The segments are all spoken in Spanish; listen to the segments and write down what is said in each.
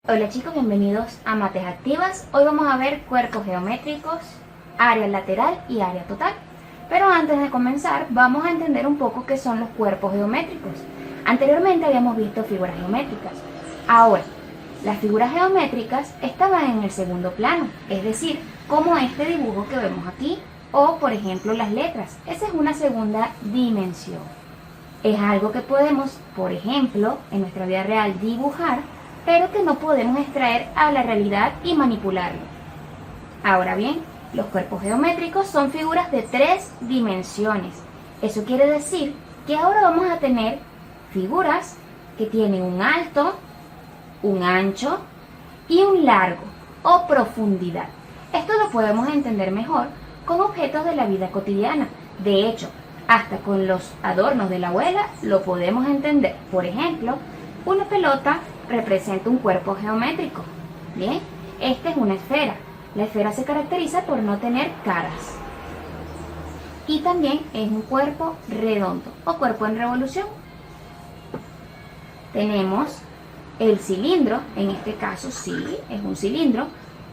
Hola chicos, bienvenidos a Mates Activas. Hoy vamos a ver cuerpos geométricos, área lateral y área total. Pero antes de comenzar, vamos a entender un poco qué son los cuerpos geométricos. Anteriormente habíamos visto figuras geométricas. Ahora, las figuras geométricas estaban en el segundo plano, es decir, como este dibujo que vemos aquí, o por ejemplo las letras. Esa es una segunda dimensión. Es algo que podemos, por ejemplo, en nuestra vida real dibujar, pero que no podemos extraer a la realidad y manipularlo. Ahora bien, los cuerpos geométricos son figuras de 3 dimensiones. Eso quiere decir que ahora vamos a tener figuras que tienen un alto, un ancho y un largo o profundidad. Esto lo podemos entender mejor con objetos de la vida cotidiana. De hecho, hasta con los adornos de la abuela lo podemos entender. Por ejemplo, una pelota representa un cuerpo geométrico. Bien, esta es una esfera. La esfera se caracteriza por no tener caras. Y también es un cuerpo redondo o cuerpo en revolución. Tenemos el cilindro, en este caso sí, es un cilindro,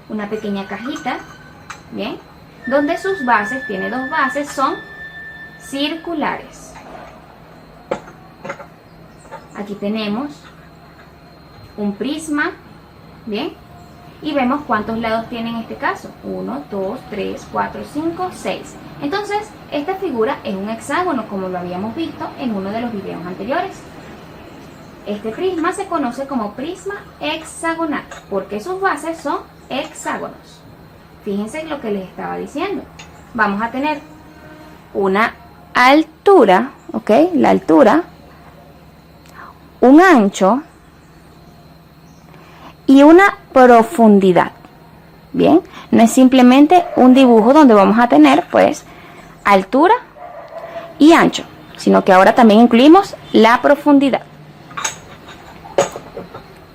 una pequeña cajita, bien, donde sus bases, tiene 2 bases, son circulares. Aquí tenemos un prisma, bien, y vemos cuántos lados tiene en este caso, 1, 2, 3, 4, 5, 6. Entonces, esta figura es un hexágono, como lo habíamos visto en uno de los videos anteriores. Este prisma se conoce como prisma hexagonal, porque sus bases son hexágonos. Fíjense lo que les estaba diciendo. Vamos a tener una altura, ¿ok? La altura, un ancho y una profundidad. Bien, no es simplemente un dibujo donde vamos a tener pues altura y ancho, sino que ahora también incluimos la profundidad.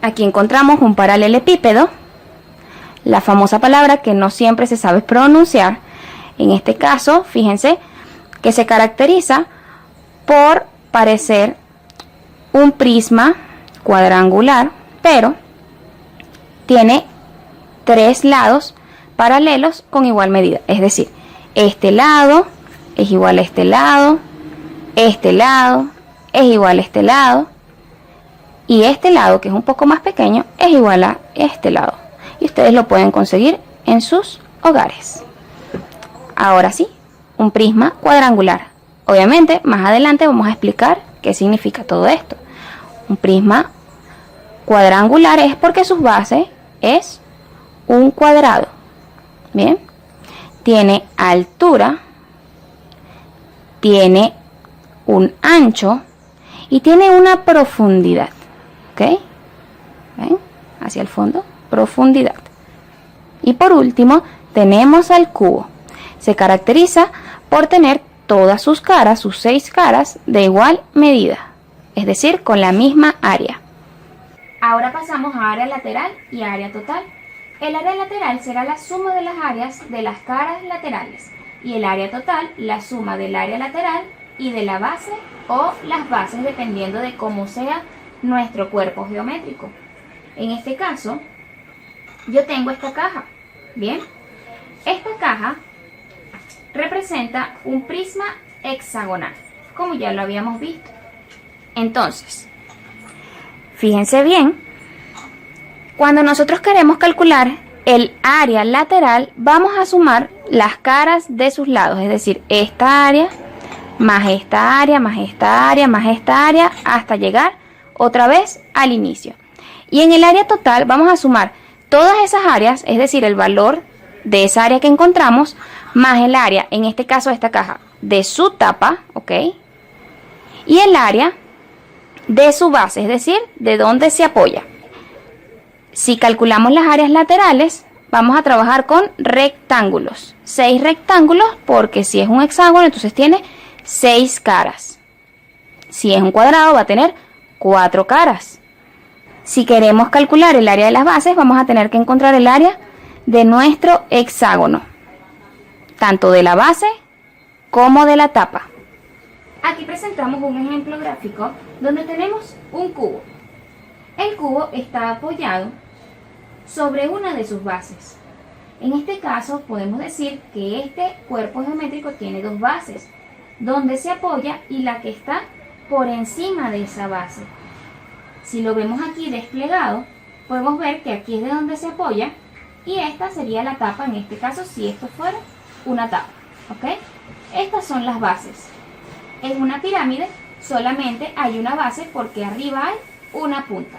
Aquí encontramos un paralelepípedo, la famosa palabra que no siempre se sabe pronunciar. En este caso, fíjense que se caracteriza por parecer un prisma cuadrangular, pero tiene 3 lados paralelos con igual medida. Es decir, este lado es igual a este lado es igual a este lado, y este lado, que es un poco más pequeño, es igual a este lado. Y ustedes lo pueden conseguir en sus hogares. Ahora sí, un prisma cuadrangular. Obviamente, más adelante vamos a explicar qué significa todo esto. Un prisma cuadrangular es porque sus bases es un cuadrado. Bien, tiene altura, tiene un ancho y tiene una profundidad. ¿Ok? ¿Ven? Hacia el fondo, profundidad. Y por último, tenemos al cubo. Se caracteriza por tener todas sus caras, sus 6 caras, de igual medida, es decir, con la misma área. Ahora pasamos a área lateral y área total. El área lateral será la suma de las áreas de las caras laterales, y el área total la suma del área lateral y de la base o las bases, dependiendo de cómo sea nuestro cuerpo geométrico. En este caso, yo tengo esta caja. Bien, esta caja representa un prisma hexagonal, como ya lo habíamos visto. Entonces, fíjense bien, cuando nosotros queremos calcular el área lateral, vamos a sumar las caras de sus lados, es decir, esta área, más esta área, más esta área, más esta área, hasta llegar otra vez al inicio. Y en el área total vamos a sumar todas esas áreas, es decir, el valor de esa área que encontramos, más el área, en este caso esta caja, de su tapa, ¿ok? Y el área de su base, es decir, de donde se apoya. Si calculamos las áreas laterales, vamos a trabajar con rectángulos. 6 rectángulos, porque si es un hexágono, entonces tiene 6 caras. Si es un cuadrado, va a tener 4 caras. Si queremos calcular el área de las bases, vamos a tener que encontrar el área de nuestro hexágono, tanto de la base como de la tapa. Aquí presentamos un ejemplo gráfico donde tenemos un cubo. El cubo está apoyado sobre una de sus bases. En este caso podemos decir que este cuerpo geométrico tiene dos bases, donde se apoya y la que está por encima de esa base. Si lo vemos aquí desplegado, podemos ver que aquí es de donde se apoya y esta sería la tapa, en este caso si esto fuera una tapa, ¿ok? Estas son las bases. En una pirámide solamente hay una base porque arriba hay una punta.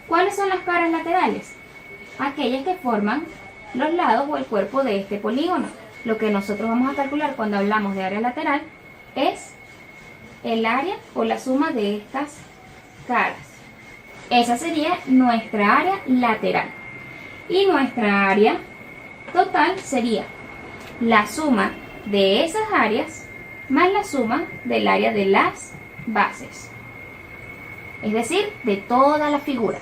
¿Cuáles son las caras laterales? Aquellas que forman los lados o el cuerpo de este polígono. Lo que nosotros vamos a calcular cuando hablamos de área lateral es el área o la suma de estas caras. Esa sería nuestra área lateral. Y nuestra área total sería la suma de esas áreas más la suma del área de las bases. Es decir, de toda la figura.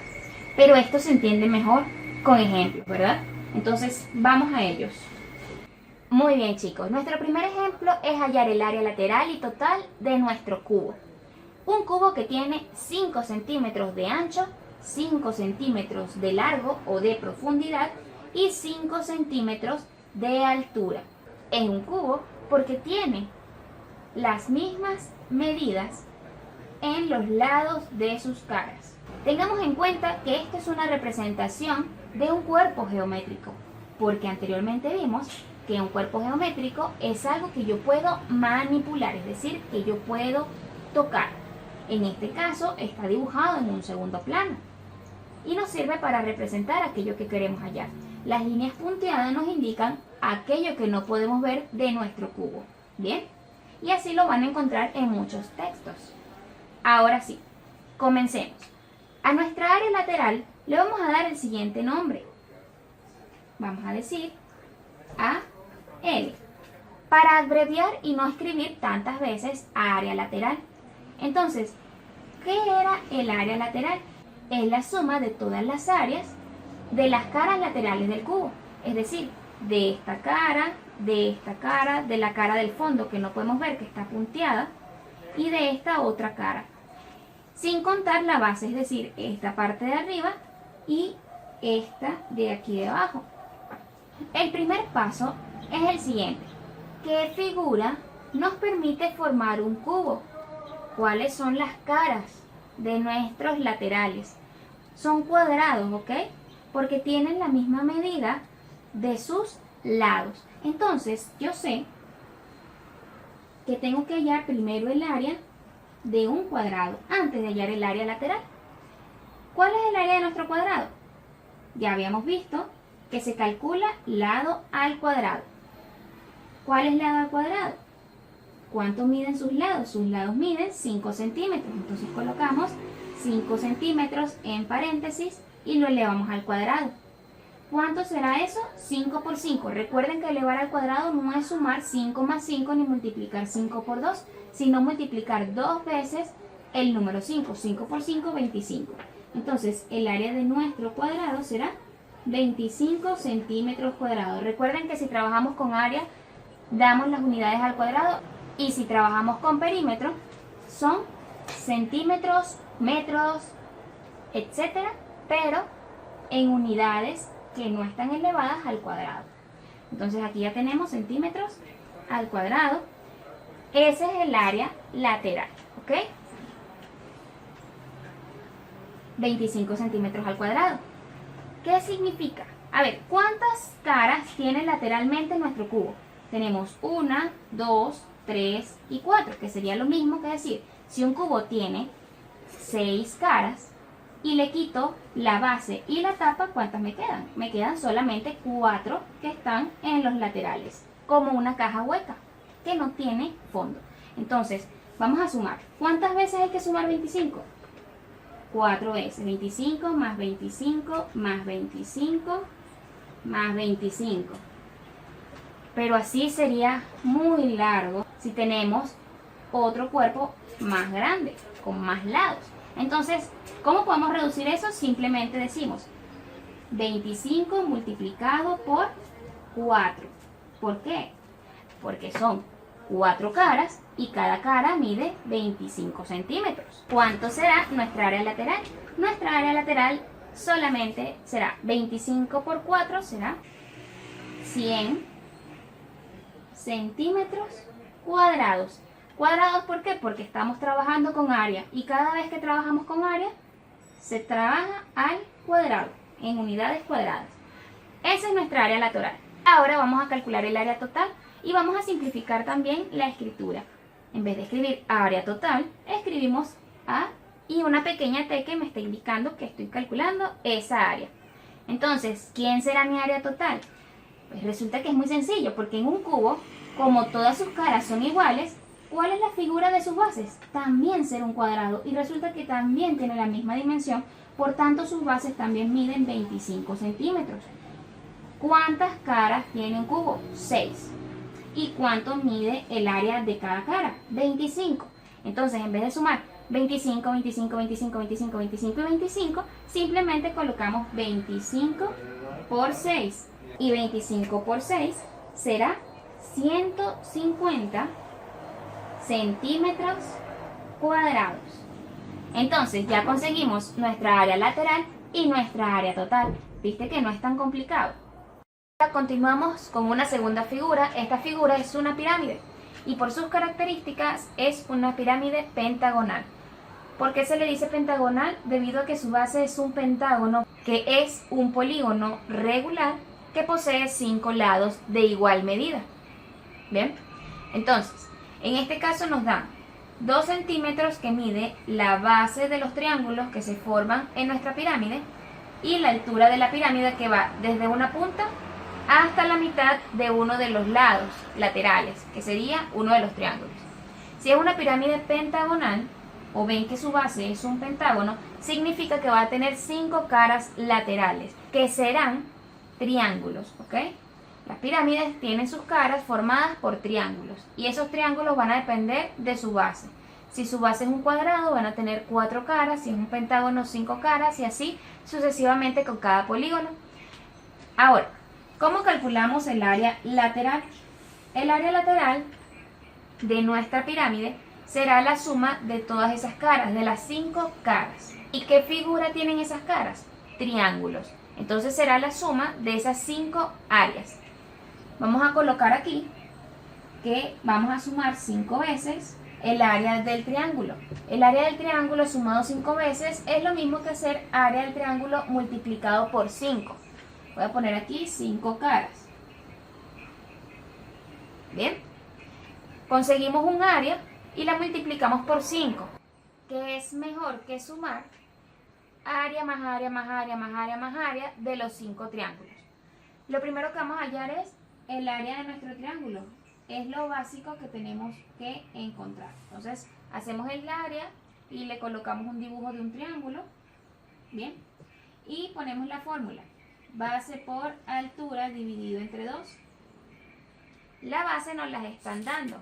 Pero esto se entiende mejor con ejemplos, ¿verdad? Entonces, vamos a ellos. Muy bien, chicos. Nuestro primer ejemplo es hallar el área lateral y total de nuestro cubo. Un cubo que tiene 5 centímetros de ancho, 5 centímetros de largo o de profundidad y 5 centímetros de altura. Es un cubo porque tiene las mismas medidas en los lados de sus caras. Tengamos en cuenta que esto es una representación de un cuerpo geométrico, porque anteriormente vimos que un cuerpo geométrico es algo que yo puedo manipular, es decir, que yo puedo tocar. En este caso está dibujado en un segundo plano y nos sirve para representar aquello que queremos hallar. Las líneas punteadas nos indican aquello que no podemos ver de nuestro cubo. ¿Bien? Y así lo van a encontrar en muchos textos. Ahora sí, comencemos. A nuestra área lateral le vamos a dar el siguiente nombre. Vamos a decir AL, para abreviar y no escribir tantas veces área lateral. Entonces, ¿qué era el área lateral? Es la suma de todas las áreas de las caras laterales del cubo. Es decir, de esta cara, de la cara del fondo que no podemos ver que está punteada y de esta otra cara. Sin contar la base, es decir, esta parte de arriba y esta de aquí de abajo. El primer paso es el siguiente. ¿Qué figura nos permite formar un cubo? ¿Cuáles son las caras de nuestros laterales? Son cuadrados, ¿ok? Porque tienen la misma medida de sus lados. Entonces, yo sé que tengo que hallar primero el área de un cuadrado antes de hallar el área lateral. ¿Cuál es el área de nuestro cuadrado? Ya habíamos visto que se calcula lado al cuadrado. ¿Cuál es lado al cuadrado? ¿Cuánto miden sus lados? Sus lados miden 5 centímetros. Entonces colocamos 5 centímetros en paréntesis y lo elevamos al cuadrado. ¿Cuánto será eso? 5 por 5. Recuerden que elevar al cuadrado no es sumar 5 más 5 ni multiplicar 5 por 2, sino multiplicar 2 veces el número 5. 5 por 5, 25. Entonces, el área de nuestro cuadrado será 25 centímetros cuadrados. Recuerden que si trabajamos con área, damos las unidades al cuadrado y si trabajamos con perímetro, son centímetros, metros, etcétera, pero en unidades que no están elevadas al cuadrado. Entonces aquí ya tenemos centímetros al cuadrado. Ese es el área lateral, ¿ok? 25 centímetros al cuadrado. ¿Qué significa? A ver, ¿cuántas caras tiene lateralmente nuestro cubo? Tenemos 1, 2, 3 y 4, que sería lo mismo que decir, si un cubo tiene 6 caras, y le quito la base y la tapa, ¿cuántas me quedan? Me quedan solamente 4 que están en los laterales, como una caja hueca que no tiene fondo. Entonces, vamos a sumar. ¿Cuántas veces hay que sumar 25? 4 veces. 25 más 25 más 25 más 25. Pero así sería muy largo si tenemos otro cuerpo más grande, con más lados. Entonces, ¿cómo podemos reducir eso? Simplemente decimos 25 multiplicado por 4. ¿Por qué? Porque son 4 caras y cada cara mide 25 centímetros. ¿Cuánto será nuestra área lateral? Nuestra área lateral solamente será 25 por 4, será 100 centímetros cuadrados. ¿Cuadrados por qué? Porque estamos trabajando con área y cada vez que trabajamos con área se trabaja al cuadrado, en unidades cuadradas. Esa es nuestra área lateral. Ahora vamos a calcular el área total y vamos a simplificar también la escritura. En vez de escribir área total, escribimos A y una pequeña T que me está indicando que estoy calculando esa área. Entonces, ¿quién será mi área total? Pues resulta que es muy sencillo, porque en un cubo, como todas sus caras son iguales, ¿cuál es la figura de sus bases? También será un cuadrado y resulta que también tiene la misma dimensión, por tanto sus bases también miden 25 centímetros. ¿Cuántas caras tiene un cubo? 6. ¿Y cuánto mide el área de cada cara? 25. Entonces, en vez de sumar 25, 25, 25, 25, 25 y 25, simplemente colocamos 25 por 6. Y 25 por 6 será 150 centímetros cuadrados. Entonces, ya conseguimos nuestra área lateral y nuestra área total. ¿Viste que no es tan complicado? Continuamos con una segunda figura. Esta figura es una pirámide y por sus características es una pirámide pentagonal. ¿Por qué se le dice pentagonal? Debido a que su base es un pentágono, que es un polígono regular que posee 5 lados de igual medida. ¿Bien? Entonces, en este caso nos dan 2 centímetros que mide la base de los triángulos que se forman en nuestra pirámide y la altura de la pirámide que va desde una punta hasta la mitad de uno de los lados laterales, que sería uno de los triángulos. Si es una pirámide pentagonal, o ven que su base es un pentágono, significa que va a tener 5 caras laterales, que serán triángulos, ¿ok? Las pirámides tienen sus caras formadas por triángulos, y esos triángulos van a depender de su base. Si su base es un cuadrado, van a tener 4 caras, si es un pentágono, 5 caras, y así sucesivamente con cada polígono. Ahora, ¿cómo calculamos el área lateral? El área lateral de nuestra pirámide será la suma de todas esas caras, de las 5 caras. ¿Y qué figura tienen esas caras? Triángulos. Entonces será la suma de esas 5 áreas. Vamos a colocar aquí que vamos a sumar 5 veces el área del triángulo. El área del triángulo sumado 5 veces es lo mismo que hacer área del triángulo multiplicado por 5. Voy a poner aquí 5 caras. Bien. Conseguimos un área y la multiplicamos por 5. ¿Qué es mejor que sumar área más área más área más área más área de los 5 triángulos? Lo primero que vamos a hallar es el área de nuestro triángulo. Es lo básico que tenemos que encontrar. Entonces, hacemos el área y le colocamos un dibujo de un triángulo. Bien. Y ponemos la fórmula. Base por altura dividido entre 2. La base nos las están dando.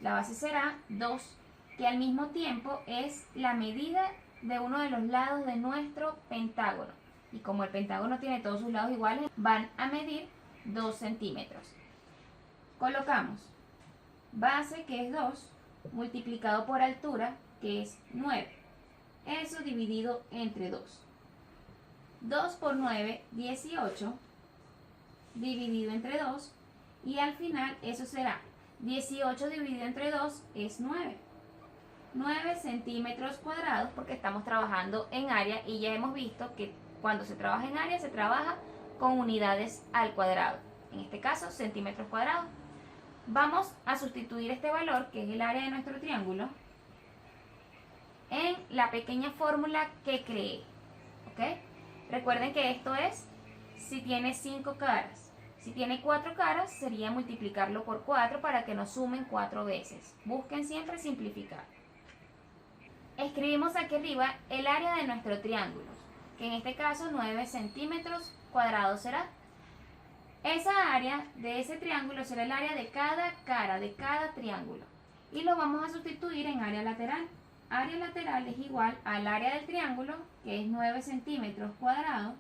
La base será 2, que al mismo tiempo es la medida de uno de los lados de nuestro pentágono. Y como el pentágono tiene todos sus lados iguales, van a medir 2 centímetros. Colocamos base, que es 2, multiplicado por altura, que es 9. Eso dividido entre 2. 2 por 9, 18, dividido entre 2, y al final eso será 18 dividido entre 2 es 9. 9 centímetros cuadrados, porque estamos trabajando en área y ya hemos visto que cuando se trabaja en área se trabaja con unidades al cuadrado. En este caso, centímetros cuadrados. Vamos a sustituir este valor, que es el área de nuestro triángulo, en la pequeña fórmula que creé. ¿Ok? Recuerden que esto es si tiene 5 caras. Si tiene 4 caras, sería multiplicarlo por 4 para que nos sumen 4 veces. Busquen siempre simplificar. Escribimos aquí arriba el área de nuestro triángulo, que en este caso 9 centímetros cuadrados será. Esa área de ese triángulo será el área de cada cara, de cada triángulo. Y lo vamos a sustituir en área lateral. Área lateral es igual al área del triángulo, que es 9 centímetros cuadrados,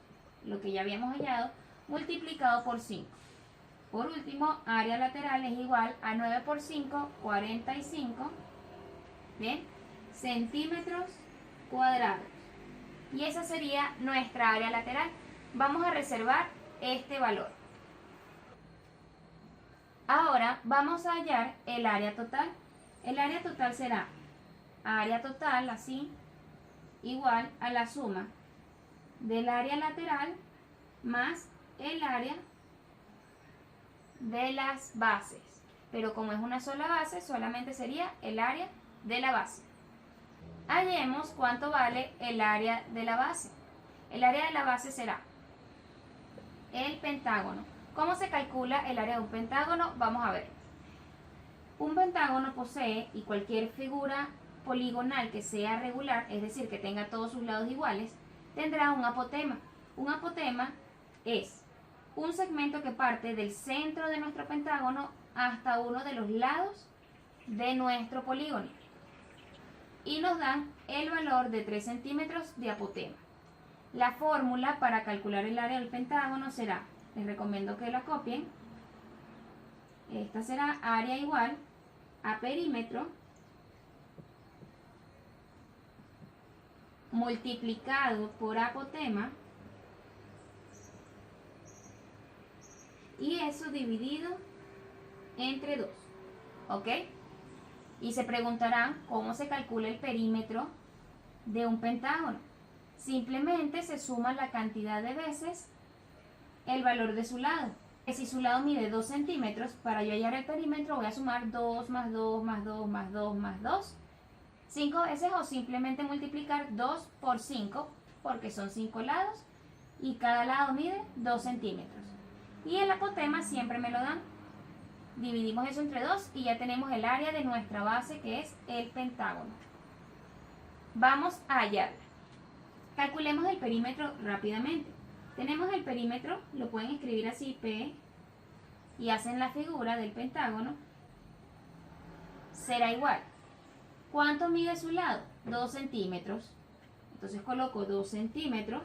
lo que ya habíamos hallado, multiplicado por 5. Por último, área lateral es igual a 9 por 5, 45, ¿bien? Centímetros cuadrados. Y esa sería nuestra área lateral. Vamos a reservar este valor. Ahora vamos a hallar el área total. El área total será área total, así, igual a la suma del área lateral más el área de las bases. Pero como es una sola base, solamente sería el área de la base. Hallemos cuánto vale el área de la base. El área de la base será el pentágono. ¿Cómo se calcula el área de un pentágono? Vamos a ver. Un pentágono posee, y cualquier figura poligonal que sea regular, es decir, que tenga todos sus lados iguales, tendrá un apotema. Un apotema es un segmento que parte del centro de nuestro pentágono hasta uno de los lados de nuestro polígono. Y nos dan el valor de 3 centímetros de apotema. La fórmula para calcular el área del pentágono será, les recomiendo que la copien, esta será área igual a perímetro multiplicado por apotema, y eso dividido entre 2, ¿ok? Y se preguntarán cómo se calcula el perímetro de un pentágono. Simplemente se suma la cantidad de veces el valor de su lado. Si su lado mide 2 centímetros, para yo hallar el perímetro voy a sumar 2 más 2 más 2 más 2 más 2, 5 veces, o simplemente multiplicar 2 por 5, porque son 5 lados y cada lado mide 2 centímetros. Y el apotema siempre me lo dan. Dividimos eso entre 2 y ya tenemos el área de nuestra base, que es el pentágono. Vamos a hallarla. Calculemos el perímetro rápidamente. Tenemos el perímetro, lo pueden escribir así, P, y hacen la figura del pentágono. Será igual. ¿Cuánto mide su lado? 2 centímetros. Entonces coloco 2 centímetros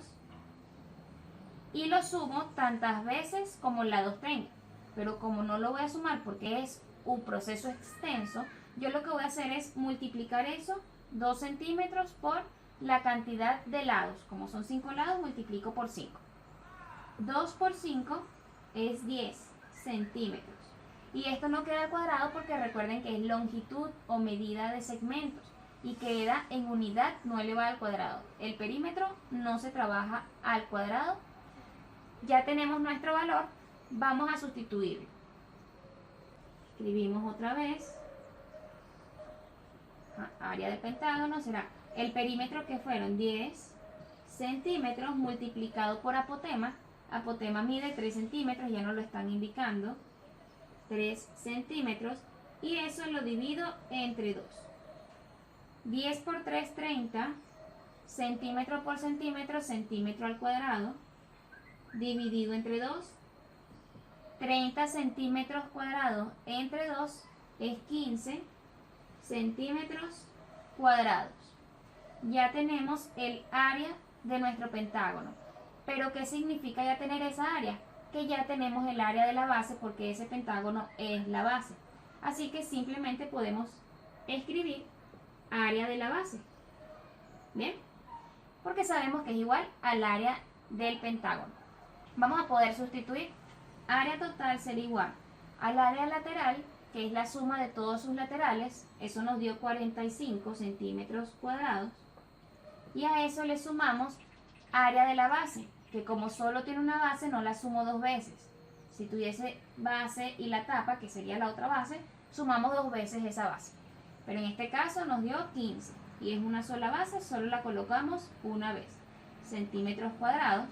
y lo sumo tantas veces como lados tenga. Pero como no lo voy a sumar porque es un proceso extenso, yo lo que voy a hacer es multiplicar eso, 2 centímetros, por la cantidad de lados. Como son 5 lados, multiplico por 5. 2 por 5 es 10 centímetros. Y esto no queda cuadrado porque recuerden que es longitud o medida de segmentos y queda en unidad no elevada al cuadrado. El perímetro no se trabaja al cuadrado. Ya tenemos nuestro valor, vamos a sustituirlo. Escribimos otra vez. Área del pentágono será el perímetro, que fueron 10 centímetros, multiplicado por apotema. Apotema mide 3 centímetros, ya nos lo están indicando. 3 centímetros, y eso lo divido entre 2. 10 por 3, 30. Centímetro por centímetro, centímetro al cuadrado, dividido entre 2. 30 centímetros cuadrados entre 2 es 15 centímetros cuadrados. Ya tenemos el área de nuestro pentágono. ¿Pero qué significa ya tener esa área? Que ya tenemos el área de la base, porque ese pentágono es la base. Así que simplemente podemos escribir área de la base. ¿Bien? Porque sabemos que es igual al área del pentágono. Vamos a poder sustituir. Área total será igual al área lateral, que es la suma de todos sus laterales. Eso nos dio 45 centímetros cuadrados. Y a eso le sumamos área de la base, que como solo tiene una base, no la sumo 2 veces. Si tuviese base y la tapa, que sería la otra base, sumamos 2 veces esa base. Pero en este caso nos dio 15 y es una sola base, solo la colocamos una vez. Centímetros cuadrados.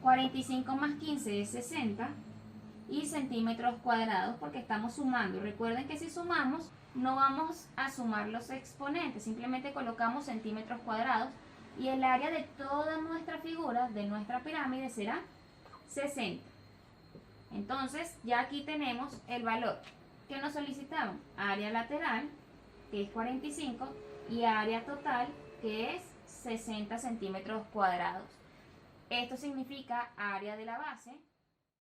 45 más 15 es 60, y centímetros cuadrados, porque estamos sumando. Recuerden que si sumamos no vamos a sumar los exponentes, simplemente colocamos centímetros cuadrados, y el área de toda nuestra figura, de nuestra pirámide, será 60. Entonces ya aquí tenemos el valor que nos solicitaban: área lateral, que es 45, y área total, que es 60 centímetros cuadrados. Esto significa área de la base